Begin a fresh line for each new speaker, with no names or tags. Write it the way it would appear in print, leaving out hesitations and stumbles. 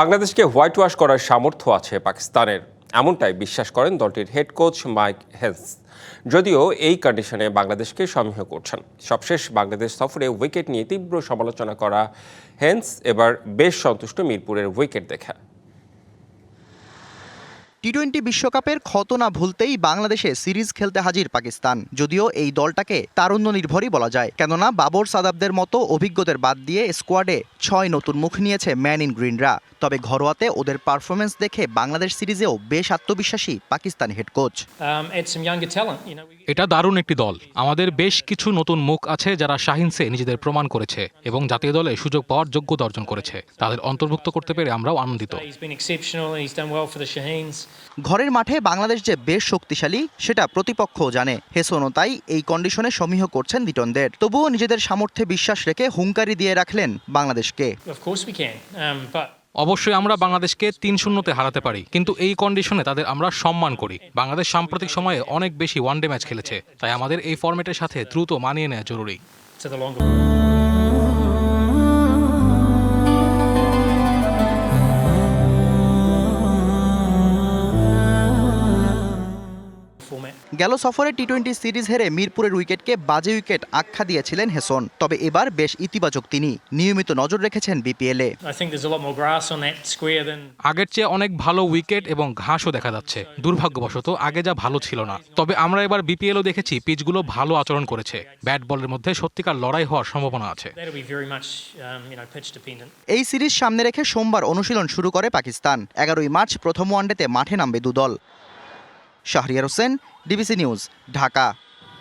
বাংলাদেশকে white wash করার সামর্থ্য আছে পাকিস্তানের, এমনটাই বিশ্বাস করেন দলটির হেড কোচ মাইক হেন্স। যদিও এই কন্ডিশনে বাংলাদেশকে সমীহ করছেন। সবশেষ বাংলাদেশ সফরে উইকেট নিয়ে তীব্র সমালোচনা করা হেন্স এবার বেশ সন্তুষ্ট মিরপুরের উইকেট দেখে।
টি-20 বিশ্বকাপের ক্ষত না ভুলতেই বাংলাদেশে সিরিজ খেলতে হাজির পাকিস্তান। যদিও এই দলটাকে তারুণ্য নির্ভরই বলা যায়, কেননা বাবর সাদাবদের মতো অভিজ্ঞদের বাদ দিয়ে স্কোয়াডে 6 নতুন মুখ নিয়েছে ম্যান ইন গ্রিনরা। তবে ঘরোয়াতে ওদের পারফরমেন্স দেখে বাংলাদেশ সিরিজেও বেশ আত্মবিশ্বাসী পাকিস্তানি হেড কোচ।
এটা দারুণ একটি দল। আমাদের বেশ কিছু নতুন মুখ আছে যারা শাহিনসে নিজেদের প্রমাণ করেছে এবং জাতীয় দলে সুযোগ পাওয়ার যোগ্যতা অর্জন করেছে। তাদের অন্তর্ভুক্ত করতে পেরে আমরাও আনন্দিত।
ঘরের মাঠে বাংলাদেশ যে বেশ শক্তিশালী সেটা প্রতিপক্ষও জানে। হেসনও তাই এই কন্ডিশনে সমীহ করছেন লিটনদের। তবুও নিজেদের সামর্থ্যে বিশ্বাস রেখে হুঙ্কারি দিয়ে রাখলেন বাংলাদেশকে।
অবশ্যই আমরা বাংলাদেশকে 3-0-তে হারাতে পারি, কিন্তু এই কন্ডিশনে তাদের আমরা সম্মান করি। বাংলাদেশ সাম্প্রতিক সময়ে অনেক বেশি ওয়ানডে ম্যাচ খেলেছে, তাই আমাদের এই ফরম্যাটের সাথে দ্রুত মানিয়ে নেওয়া জরুরি।
গেল সফরে টি-20 সিরিজ হেরে মিরপুরের উইকেটকে বাজে উইকেট আখ্যা দিয়েছিলেন হেসন। তবে এবার বেশ ইতিবাচক তিনি। নিয়মিত নজর রেখেছেন বিপিএলে।
আগের চেয়ে অনেক ভালো উইকেট এবং ঘাসও দেখা যাচ্ছে। দুর্ভাগ্যবশত আগে যা ভালো ছিল না। তবে আমরা এবার বিপিএলও দেখেছি পিচগুলো ভালো আচরণ করেছে। ব্যাট বলের মধ্যে সত্যিকার লড়াই হওয়ার সম্ভাবনা আছে।
এই সিরিজ সামনে রেখে সোমবার অনুশীলন শুরু করে পাকিস্তান। 11ই মার্চ প্রথম ওয়ানডেতে মাঠে নামবে দুদল। Shahriar Hossain, DBC news, Dhaka.